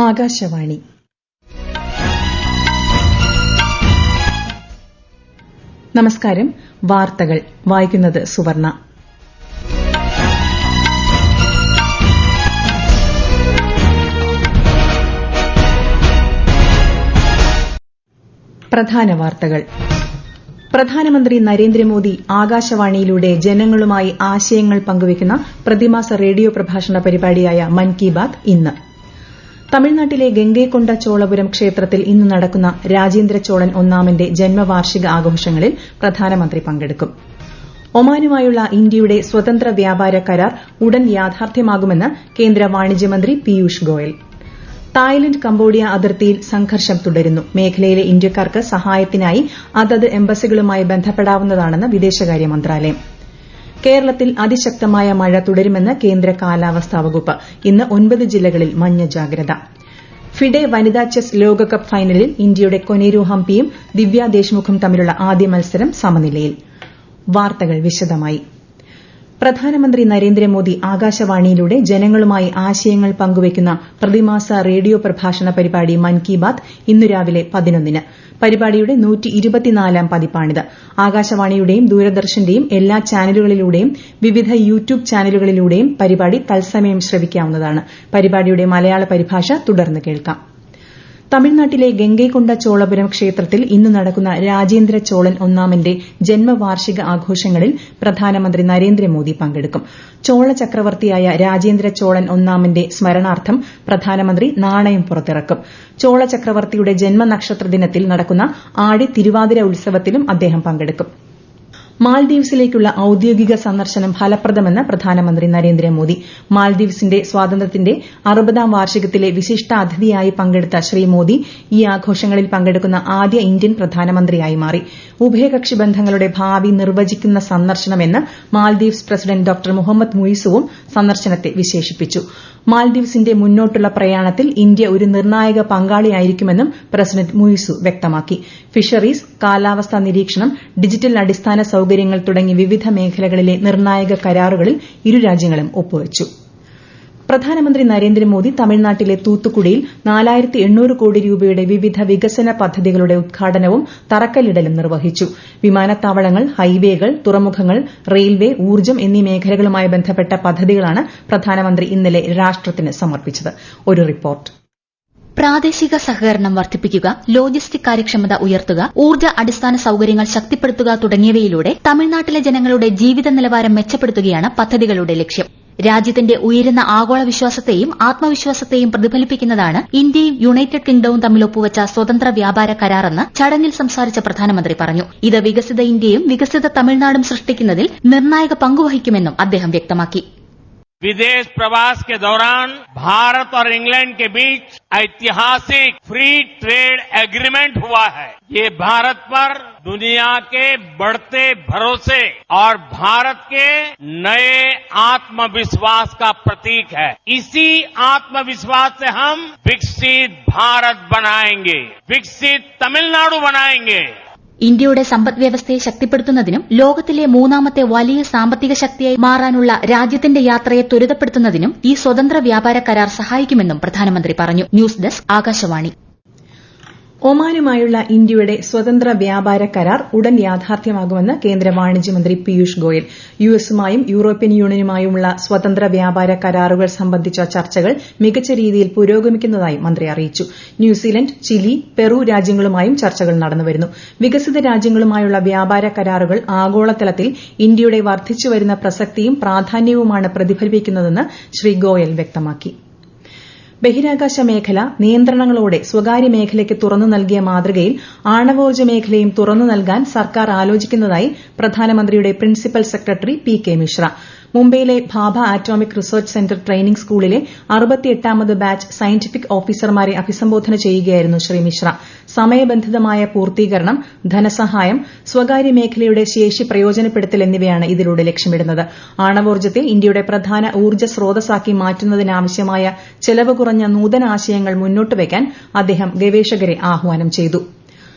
ആകാശവാണി. നമസ്കാരം. വാർത്തകൾ വായിക്കുന്നത് സുവർണ. പ്രധാന വാർത്തകൾ. പ്രധാനമന്ത്രി നരേന്ദ്രമോദി ആകാശവാണിയിലൂടെ ജനങ്ങളുമായി ആശയങ്ങൾ പങ്കുവയ്ക്കുന്ന പ്രതിമാസ റേഡിയോ പ്രഭാഷണ പരിപാടിയായ മൻ കി ബാത്ത് ഇന്ന്. തമിഴ്നാട്ടിലെ ഗംഗൈകൊണ്ട ചോളപുരം ക്ഷേത്രത്തിൽ ഇന്ന് നടക്കുന്ന രാജേന്ദ്ര ചോളൻ ഒന്നാമന്റെ ജന്മവാർഷിക ആഘോഷങ്ങളിൽ പ്രധാനമന്ത്രി പങ്കെടുക്കും. ഒമാനുമായുള്ള ഇന്ത്യയുടെ സ്വതന്ത്ര വ്യാപാര കരാർ ഉടൻ യാഥാർത്ഥ്യമാകുമെന്ന് കേന്ദ്ര വാണിജ്യമന്ത്രി പീയൂഷ് ഗോയൽ. തായ്ലന്റ് കംബോഡിയ അതിർത്തിയിൽ സംഘർഷം തുടരുന്നു. മേഖലയിലെ ഇന്ത്യക്കാർക്ക് സഹായത്തിനായി അതത് എംബസികളുമായി ബന്ധപ്പെടാവുന്നതാണെന്ന് വിദേശകാര്യ മന്ത്രാലയം. കേരളത്തിൽ അതിശക്തമായ മഴ തുടരുമെന്ന് കേന്ദ്ര കാലാവസ്ഥാ വകുപ്പ്. ഇന്ന് 9 ജില്ലകളിൽ മഞ്ഞ ജാഗ്രത. ഫിഡെ വനിതാ ചെസ് ലോകകപ്പ് ഫൈനലിൽ ഇന്ത്യയുടെ കൊനേരു ഹംപിയും ദിവ്യ ദേശ്മുഖും തമ്മിലുള്ള ആദ്യ മത്സരം സമനിലയിൽ. വാർത്തകൾ വിശദമായി. പ്രധാനമന്ത്രി നരേന്ദ്രമോദി ആകാശവാണിയിലൂടെ ജനങ്ങളുമായി ആശയങ്ങൾ പങ്കുവയ്ക്കുന്ന പ്രതിമാസ റേഡിയോ പ്രഭാഷണ പരിപാടി മൻ കി ബാത്ത് ഇന്നു രാവിലെ 11-ന്. പരിപാടിയുടെ 124ാം പതിപ്പാണിത്. ആകാശവാണിയുടെയും ദൂരദർശന്റെയും എല്ലാ ചാനലുകളിലൂടെയും വിവിധ യൂട്യൂബ് ചാനലുകളിലൂടെയും പരിപാടി തത്സമയം ശ്രവിക്കാവുന്നതാണ്. പരിപാടിയുടെ മലയാള പരിഭാഷ തുടർന്ന് കേൾക്കാം. തമിഴ്നാട്ടിലെ ഗംഗൈകൊണ്ട ചോളപുരം ക്ഷേത്രത്തിൽ ഇന്ന് നടക്കുന്ന രാജേന്ദ്ര ചോളൻ ഒന്നാമന്റെ ജന്മവാർഷിക ആഘോഷങ്ങളിൽ പ്രധാനമന്ത്രി നരേന്ദ്രമോദി പങ്കെടുക്കും. ചോള ചക്രവർത്തിയായ രാജേന്ദ്ര ചോളൻ ഒന്നാമന്റെ സ്മരണാർത്ഥം പ്രധാനമന്ത്രി നാണയം പുറത്തിറക്കും. ചോള ചക്രവർത്തിയുടെ ജന്മനക്ഷത്ര ദിനത്തിൽ നടക്കുന്ന ആടി തിരുവാതിര ഉത്സവത്തിലും അദ്ദേഹം പങ്കെടുക്കും. മാൽദീവ്സിലേക്കുള്ള ഔദ്യോഗിക സന്ദർശനം ഫലപ്രദമെന്ന് പ്രധാനമന്ത്രി നരേന്ദ്രമോദി. മാൽദീവ്സിന്റെ സ്വാതന്ത്ര്യത്തിന്റെ 60ാം വാർഷികത്തിലെ വിശിഷ്ടാതിഥിയായി പങ്കെടുത്ത ശ്രീ മോദി ഈ ആഘോഷങ്ങളിൽ പങ്കെടുക്കുന്ന ആദ്യ ഇന്ത്യൻ പ്രധാനമന്ത്രിയായി മാറി. ഉഭയകക്ഷി ബന്ധങ്ങളുടെ ഭാവി നിർവചിക്കുന്ന സന്ദർശനമെന്ന് മാൽദീവ്സ് പ്രസിഡന്റ് ഡോക്ടർ മുഹമ്മദ് മുയിസുവും സന്ദർശനത്തെ വിശേഷിപ്പിച്ചു. മാൽദീവ്സിന്റെ മുന്നോട്ടുള്ള പ്രയാണത്തിൽ ഇന്ത്യ ഒരു നിർണായക പങ്കാളിയായിരിക്കുമെന്നും പ്രസിഡന്റ് മുയിസു വ്യക്തമാക്കി. ഫിഷറീസ്, കാലാവസ്ഥാ നിരീക്ഷണം, ഡിജിറ്റൽ അടിസ്ഥാന സൌകര്യങ്ങൾ തുടങ്ങി വിവിധ മേഖലകളിലെ നിർണായക കരാറുകളിൽ ഇരു രാജ്യങ്ങളും ഒപ്പുവച്ചു. പ്രധാനമന്ത്രി നരേന്ദ്രമോദി തമിഴ്നാട്ടിലെ തൂത്തുക്കുടിയിൽ 4800 കോടി രൂപയുടെ വിവിധ വികസന പദ്ധതികളുടെ ഉദ്ഘാടനവും തറക്കല്ലിടലും നിർവഹിച്ചു. വിമാനത്താവളങ്ങൾ, ഹൈവേകൾ, തുറമുഖങ്ങൾ, റെയിൽവേ, ഊർജ്ജം എന്നീ മേഖലകളുമായി ബന്ധപ്പെട്ട പദ്ധതികളാണ് പ്രധാനമന്ത്രി ഇന്നലെ രാഷ്ട്രത്തിന് സമർപ്പിച്ചത്. ഒരു റിപ്പോർട്ട്. പ്രാദേശിക സഹകരണം വർദ്ധിപ്പിക്കുക, ലോജിസ്റ്റിക് കാര്യക്ഷമത ഉയർത്തുക, ഊർജ്ജ അടിസ്ഥാന സൌകര്യങ്ങൾ ശക്തിപ്പെടുത്തുക തുടങ്ങിയവയിലൂടെ തമിഴ്നാട്ടിലെ ജനങ്ങളുടെ ജീവിത നിലവാരം മെച്ചപ്പെടുത്തുകയാണ് പദ്ധതികളുടെ ലക്ഷ്യം. രാജ്യത്തിന്റെ ഉയരുന്ന ആഗോള വിശ്വാസത്തെയും ആത്മവിശ്വാസത്തെയും പ്രതിഫലിപ്പിക്കുന്നതാണ് ഇന്ത്യയും യുണൈറ്റഡ് കിങ്ഡവും തമ്മിൽ ഒപ്പുവച്ച സ്വതന്ത്ര വ്യാപാര കരാറെന്ന് ചടങ്ങിൽ സംസാരിച്ച പ്രധാനമന്ത്രി പറഞ്ഞു. ഇത് വികസിത ഇന്ത്യയും വികസിത തമിഴ്നാടും സൃഷ്ടിക്കുന്നതിൽ നിർണായക പങ്കുവഹിക്കുമെന്നും അദ്ദേഹം വ്യക്തമാക്കി. विदेश प्रवास के दौरान भारत और इंग्लैंड के बीच ऐतिहासिक फ्री ट्रेड एग्रीमेंट हुआ है. ये भारत पर दुनिया के बढ़ते भरोसे और भारत के नए आत्मविश्वास का प्रतीक है. इसी आत्मविश्वास से हम विकसित भारत बनाएंगे, विकसित तमिलनाडु बनाएंगे. ഇന്ത്യയുടെ സമ്പദ് വ്യവസ്ഥയെ ശക്തിപ്പെടുത്തുന്നതിനും ലോകത്തിലെ 3ാമത്തെ വലിയ സാമ്പത്തിക ശക്തിയായി മാറാനുള്ള രാജ്യത്തിന്റെ യാത്രയെ ത്വരിതപ്പെടുത്തുന്നതിനും ഈ സ്വതന്ത്ര വ്യാപാര കരാർ സഹായിക്കുമെന്നും പ്രധാനമന്ത്രി പറഞ്ഞു. News desk, Akashvani. ഒമാനുമായുള്ള ഇന്ത്യയുടെ സ്വതന്ത്ര വ്യാപാര കരാർ ഉടൻ യാഥാർത്ഥ്യമാകുമെന്ന് കേന്ദ്ര വാണിജ്യമന്ത്രി പീയൂഷ് ഗോയൽ. യുഎസുമായും യൂറോപ്യൻ യൂണിയനുമായുമുള്ള സ്വതന്ത്ര വ്യാപാര കരാറുകൾ സംബന്ധിച്ച ചർച്ചകൾ മികച്ച രീതിയിൽ പുരോഗമിക്കുന്നതായി മന്ത്രി അറിയിച്ചു. ന്യൂസിലന്റ്, ചിലി, പെറു രാജ്യങ്ങളുമായും ചർച്ചകൾ നടന്നുവരുന്നു. വികസിത രാജ്യങ്ങളുമായുള്ള വ്യാപാര കരാറുകൾ ആഗോളതലത്തിൽ ഇന്ത്യയുടെ വർദ്ധിച്ചുവരുന്ന പ്രസക്തിയും പ്രാധാന്യവുമാണ് പ്രതിഫലിപ്പിക്കുന്നതെന്ന് ശ്രീ ഗോയൽ വ്യക്തമാക്കി. ബഹിരാകാശ മേഖല നിയന്ത്രണങ്ങളോടെ സ്വകാര്യ മേഖലയ്ക്ക് തുറന്നു നൽകിയ മാതൃകയിൽ ആണവോർജ്ജ മേഖലയും തുറന്നു നൽകാൻ സർക്കാർ ആലോചിക്കുന്നതായി പ്രധാനമന്ത്രിയുടെ പ്രിൻസിപ്പൽ സെക്രട്ടറി പി.കെ. മിശ്ര. മുംബൈയിലെ Bhabha atomic research centre training സ്കൂളിലെ 68ാമത് ബാച്ച് സയന്റിഫിക് ഓഫീസർമാരെ അഭിസംബോധന ചെയ്യുകയായിരുന്നു ശ്രീ മിശ്ര. സമയബന്ധിതമായ പൂർത്തീകരണം, ധനസഹായം, സ്വകാര്യ മേഖലയുടെ ശേഷി പ്രയോജനപ്പെടുത്തൽ എന്നിവയാണ് ഇതിലൂടെ ലക്ഷ്യമിടുന്നത്. ആണവോർജ്ജത്തെ ഇന്ത്യയുടെ പ്രധാന ഊർജ്ജ സ്രോതസ്സാക്കി മാറ്റുന്നതിനാവശ്യമായ ചെലവ് കുറഞ്ഞ നൂതനാശയങ്ങൾ മുന്നോട്ട് വയ്ക്കാൻ അദ്ദേഹം ഗവേഷകരെ ആഹ്വാനം ചെയ്തു.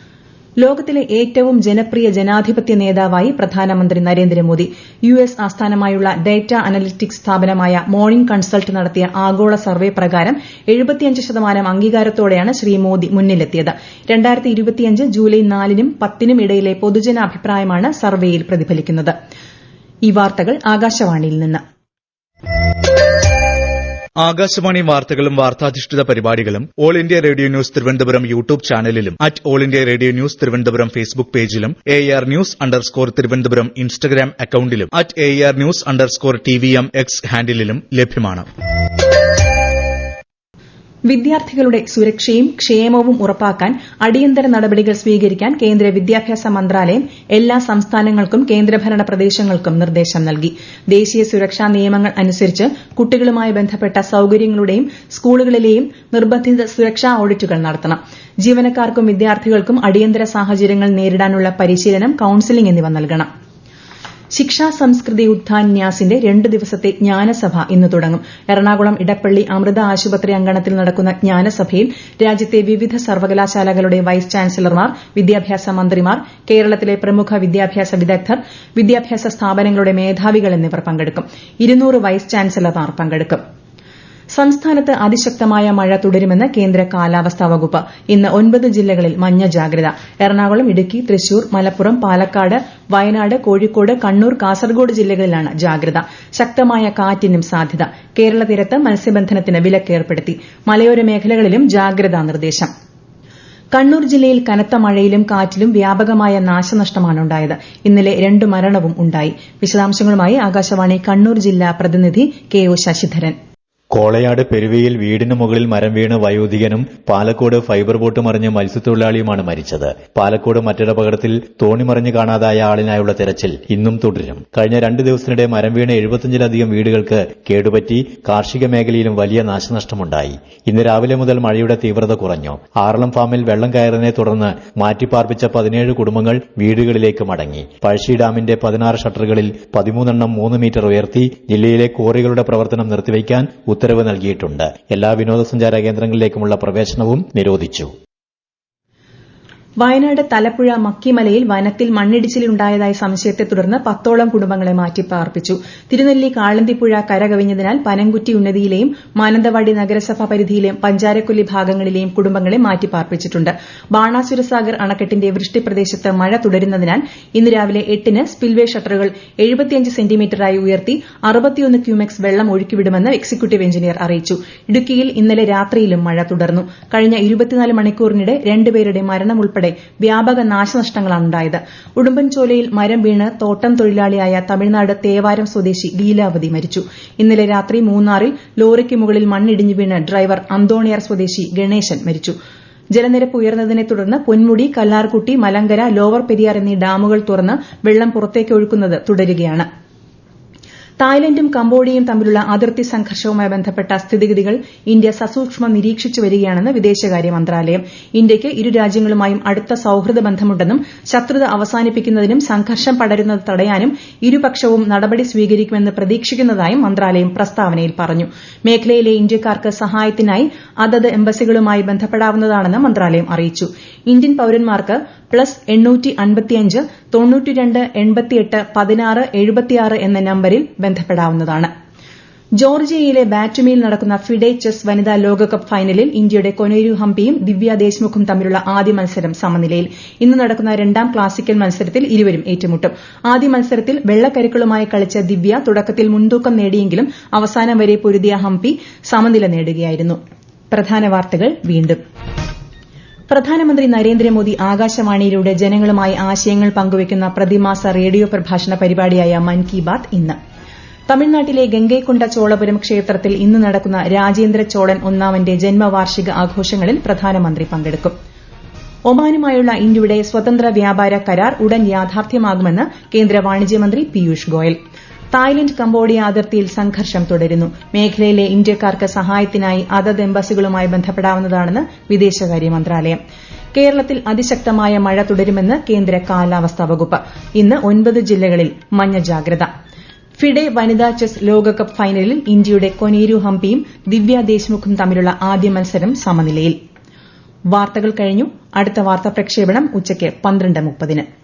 ലോകത്തിലെ ഏറ്റവും ജനപ്രിയ ജനാധിപത്യ നേതാവായി പ്രധാനമന്ത്രി നരേന്ദ്രമോദി യുഎസ് ആസ്ഥാനമായുള്ള ഡേറ്റ അനലിറ്റിക്സ് സ്ഥാപനമായ മോർണിംഗ് കൺസൾട്ട് നടത്തിയ ആഗോള സർവേ പ്രകാരം 75% അംഗീകാരത്തോടെയാണ് ശ്രീ മോദി മുന്നിലെത്തിയത്. 2025 ജൂലൈ 4-നും 10-നും ഇടയിലെ പൊതുജനാഭിപ്രായമാണ് സർവേയിൽ പ്രതിഫലിക്കുന്നത്. ഈ വാർത്തകൾ ആകാശവാണിയിൽ നിന്ന്. ആകാശവാണി വാർത്തകളും വാർത്താധിഷ്ഠിത പരിപാടികളും all India radio news Thiruvananthapuram YouTube ചാനലിലും @all India radio news Thiruvananthapuram Facebook പേജിലും AR News_ തിരുവനന്തപുരം ഇൻസ്റ്റഗ്രാം അക്കൌണ്ടിലും @AR News_TVM X ഹാൻഡിലും ലഭ്യമാണ്. വിദ്യാർത്ഥികളുടെ സുരക്ഷയും ക്ഷേമവും ഉറപ്പാക്കാൻ അടിയന്തര നടപടികൾ സ്വീകരിക്കാൻ കേന്ദ്ര വിദ്യാഭ്യാസ മന്ത്രാലയം എല്ലാ സംസ്ഥാനങ്ങൾക്കും കേന്ദ്രഭരണ പ്രദേശങ്ങൾക്കും നിർദ്ദേശം നൽകി. ദേശീയ സുരക്ഷാ നിയമങ്ങൾ അനുസരിച്ച് കുട്ടികളുമായി ബന്ധപ്പെട്ട സൌകര്യങ്ങളുടെയും സ്കൂളുകളിലെയും നിർബന്ധിത സുരക്ഷാ ഓഡിറ്റുകൾ നടത്തണം. ജീവനക്കാർക്കും വിദ്യാർത്ഥികൾക്കും അടിയന്തര സാഹചര്യങ്ങൾ നേരിടാനുള്ള പരിശീലനം, കൌൺസിലിംഗ് എന്നിവ നൽകണം. ശിക്ഷാ സംസ്കൃതി ഉത്ഥാൻ ന്യാസിന്റെ 2 ദിവസത്തെ ജ്ഞാനസഭ ഇന്ന് തുടങ്ങും. എറണാകുളം ഇടപ്പള്ളി അമൃത ആശുപത്രി അങ്കണത്തിൽ നടക്കുന്ന ജ്ഞാനസഭയിൽ രാജ്യത്തെ വിവിധ സർവകലാശാലകളുടെ വൈസ് ചാൻസലർമാർ, വിദ്യാഭ്യാസ മന്ത്രിമാർ, കേരളത്തിലെ പ്രമുഖ വിദ്യാഭ്യാസ വിദഗ്ധർ, വിദ്യാഭ്യാസ സ്ഥാപനങ്ങളുടെ മേധാവികൾ എന്നിവർ പങ്കെടുക്കും. 200 വൈസ് ചാൻസലർമാർ പങ്കെടുക്കും. സംസ്ഥാനത്ത് അതിശക്തമായ മഴ തുടരുമെന്ന് കേന്ദ്ര കാലാവസ്ഥാ വകുപ്പ്. ഇന്ന് 9 ജില്ലകളിൽ മഞ്ഞ ജാഗ്രത. എറണാകുളം, ഇടുക്കി, തൃശൂർ, മലപ്പുറം, പാലക്കാട്, വയനാട്, കോഴിക്കോട്, കണ്ണൂർ, കാസർഗോഡ് ജില്ലകളിലാണ് ജാഗ്രത. ശക്തമായ കാറ്റിനും സാധ്യത. കേരള തീരത്ത് മത്സ്യബന്ധനത്തിന് വിലക്കേർപ്പെടുത്തി. മലയോര മേഖലകളിലും ജാഗ്രതാ നിർദ്ദേശം. കണ്ണൂർ ജില്ലയിൽ കനത്ത മഴയിലും കാറ്റിലും വ്യാപകമായ നാശനഷ്ടമാണുണ്ടായത്. ഇന്നലെ 2 മരണവും ഉണ്ടായി. വിശദാംശങ്ങളുമായി ആകാശവാണി കണ്ണൂർ ജില്ലാ പ്രതിനിധി KO ശശിധരൻ. കോളയാട് പെരുവയിൽ വീടിന് മുകളിൽ മരം വീണ് വയോധികനും പാലക്കോട് ഫൈബർ ബോട്ട് മറിഞ്ഞ് മത്സ്യത്തൊഴിലാളിയുമാണ് മരിച്ചത്. പാലക്കോട് മറ്റൊരപകടത്തിൽ തോണി മറിഞ്ഞ് കാണാതായ ആളിനായുള്ള തെരച്ചിൽ ഇന്നും തുടരും. കഴിഞ്ഞ 2 ദിവസത്തിനിടെ മരം വീണ് 75-ലധികം വീടുകൾക്ക് കേടുപറ്റി. കാർഷിക മേഖലയിലും വലിയ നാശനഷ്ടമുണ്ടായി. ഇന്ന് രാവിലെ മുതൽ മഴയുടെ തീവ്രത കുറഞ്ഞു. ആറളം ഫാമിൽ വെള്ളം കയറിയതിനെ തുടർന്ന് മാറ്റിപ്പാർപ്പിച്ച 17 കുടുംബങ്ങൾ വീടുകളിലേക്ക് മടങ്ങി. പഴശ്ശി ഡാമിന്റെ 16 ഷട്ടറുകളിൽ 13 3 മീറ്റർ ഉയർത്തി. ജില്ലയിലെ ക്വാറികളുടെ പ്രവർത്തനം നിർത്തിവയ്ക്കാൻ ഉത്തരവ് നൽകിയിട്ടുണ്ട്. എല്ലാ വിനോദസഞ്ചാര കേന്ദ്രങ്ങളിലേക്കുമുള്ള പ്രവേശനവും നിരോധിച്ചു. വയനാട് തലപ്പുഴ മക്കിമലയിൽ വനത്തിൽ മണ്ണിടിച്ചിലുണ്ടായതായി സംശയത്തെ തുടർന്ന് 10ഓളം കുടുംബങ്ങളെ മാറ്റിപ്പാർപ്പിച്ചു. തിരുനെല്ലി കാളന്തിപ്പുഴ കരകവിഞ്ഞതിനാൽ പനംകുറ്റി ഉന്നതിയിലെയും മാനന്തവാടി നഗരസഭാ പരിധിയിലെയും പഞ്ചാരക്കൊല്ലി ഭാഗങ്ങളിലെയും കുടുംബങ്ങളെ മാറ്റിപ്പാർപ്പിച്ചിട്ടുണ്ട്. ബാണാസുരസാഗർ അണക്കെട്ടിന്റെ വൃഷ്ടിപ്രദേശത്ത് മഴ തുടരുന്നതിനാൽ ഇന്ന് രാവിലെ 8-ന് സ്പിൽവേ ഷട്ടറുകൾ 75 സെന്റിമീറ്ററായി ഉയർത്തി 61 ക്യൂമെക്സ് വെള്ളം ഒഴുക്കിവിടുമെന്ന് എക്സിക്യൂട്ടീവ് എഞ്ചിനീയർ അറിയിച്ചു. ഇടുക്കിയിൽ ഇന്നലെ രാത്രിയിലും മഴ തുടർന്നു. കഴിഞ്ഞ 24 മണിക്കൂറിനിടെ 2 പേരുടെ മരണം ഉൾപ്പെടെ വ്യാപക നാശനഷ്ടങ്ങളാണുണ്ടായത്. ഉടുമ്പൻചോലയിൽ മരം വീണ് തോട്ടം തൊഴിലാളിയായ തമിഴ്നാട് തേവാരം സ്വദേശി ലീലാവതി മരിച്ചു. ഇന്നലെ രാത്രി മൂന്നാറിൽ ലോറിക്ക് മുകളിൽ മണ്ണിടിഞ്ഞു വീണ് ഡ്രൈവർ അന്തോണിയാർ സ്വദേശി ഗണേശൻ മരിച്ചു. ജലനിരപ്പ് ഉയർന്നതിനെ തുടർന്ന് പൊന്മുടി, കല്ലാർകുട്ടി, മലങ്കര, ലോവർ പെരിയാർ എന്നീ ഡാമുകൾ തുറന്ന് വെള്ളം പുറത്തേക്ക് ഒഴുക്കുന്നത് തുടരുകയാണ്. തായ്ലൻഡും കംബോഡിയയും തമ്മിലുള്ള അതിർത്തി സംഘർഷവുമായി ബന്ധപ്പെട്ട സ്ഥിതിഗതികൾ ഇന്ത്യ സസൂക്ഷ്മം നിരീക്ഷിച്ചു വരികയാണെന്ന് വിദേശകാര്യ മന്ത്രാലയം. ഇന്ത്യയ്ക്ക് ഇരു രാജ്യങ്ങളുമായും അടുത്ത സൌഹൃദ ബന്ധമുണ്ടെന്നും ശത്രുത അവസാനിപ്പിക്കുന്നതിനും സംഘർഷം പടരുന്നത് തടയാനും ഇരുപക്ഷവും നടപടി സ്വീകരിക്കുമെന്ന് പ്രതീക്ഷിക്കുന്നതായും മന്ത്രാലയം പ്രസ്താവനയിൽ പറഞ്ഞു. മേഖലയിലെ ഇന്ത്യക്കാർക്ക് സഹായത്തിനായി അതത് എംബസികളുമായി ബന്ധപ്പെടാവുന്നതാണെന്ന് മന്ത്രാലയം അറിയിച്ചു. ഇന്ത്യൻ പൌരന്മാർക്ക് +855 92 88 16 76 എന്ന നമ്പരിൽ ബന്ധപ്പെടാവുന്നതാണ്. ജോർജിയയിലെ ബാറ്റുമിയിൽ നടക്കുന്ന ഫിഡെ ചെസ് വനിതാ ലോകകപ്പ് ഫൈനലിൽ ഇന്ത്യയുടെ കൊനേരു ഹംപിയും ദിവ്യ ദേശ്മുഖും തമ്മിലുള്ള ആദ്യ മത്സരം സമനിലയിൽ. ഇന്ന് നടക്കുന്ന 2ാം ക്ലാസിക്കൽ മത്സരത്തിൽ ഇരുവരും ഏറ്റുമുട്ടും. ആദ്യ മത്സരത്തിൽ വെള്ളക്കരുക്കളുമായി കളിച്ച ദിവ്യ തുടക്കത്തിൽ മുൻതൂക്കം നേടിയെങ്കിലും അവസാനം വരെ പൊരുതിയ ഹംപി സമനില നേടുകയായിരുന്നു. പ്രധാന വാർത്തകൾ വീണ്ടും. പ്രധാനമന്ത്രി നരേന്ദ്രമോദി ആകാശവാണിയിലൂടെ ജനങ്ങളുമായി ആശയങ്ങൾ പങ്കുവയ്ക്കുന്ന പ്രതിമാസ റേഡിയോ പ്രഭാഷണ പരിപാടിയായ മൻ കി ബാത് ഇന്ന്. തമിഴ്നാട്ടിലെ ഗംഗൈകൊണ്ട ചോളപുരം ക്ഷേത്രത്തിൽ ഇന്ന് നടക്കുന്ന രാജേന്ദ്ര ചോളൻ ഒന്നാമന്റെ ജന്മവാർഷിക ആഘോഷങ്ങളിൽ പ്രധാനമന്ത്രി പങ്കെടുക്കും. ഒമാനുമായുള്ള ഇന്ത്യയുടെ സ്വതന്ത്ര വ്യാപാര കരാർ ഉടൻ യാഥാർത്ഥ്യമാകുമെന്ന് കേന്ദ്ര വാണിജ്യമന്ത്രി പീയൂഷ് ഗോയൽ. തായ്ലൻഡ് കംബോഡിയ അതിർത്തിയിൽ സംഘർഷം തുടരുന്നു. മേഖലയിലെ ഇന്ത്യക്കാർക്ക് സഹായത്തിനായി അതത് എംബസികളുമായി ബന്ധപ്പെടാവുന്നതാണെന്ന് വിദേശകാര്യ മന്ത്രാലയം. കേരളത്തിൽ അതിശക്തമായ മഴ തുടരുമെന്ന് കേന്ദ്ര കാലാവസ്ഥാ വകുപ്പ്. ഇന്ന് 9 ജില്ലകളിൽ മഞ്ഞ ജാഗ്രത. ഫിഡെ വനിതാ ചെസ് ലോകകപ്പ് ഫൈനലിൽ ഇന്ത്യയുടെ കൊനേരു ഹംപിയും ദിവ്യ ദേശ്മുഖും തമ്മിലുള്ള ആദ്യ മത്സരം സമനിലയിൽ. വാർത്തകൾ കഴിഞ്ഞു. അടുത്ത വാർത്താ പ്രക്ഷേപണം ഉച്ചയ്ക്ക് 12:30.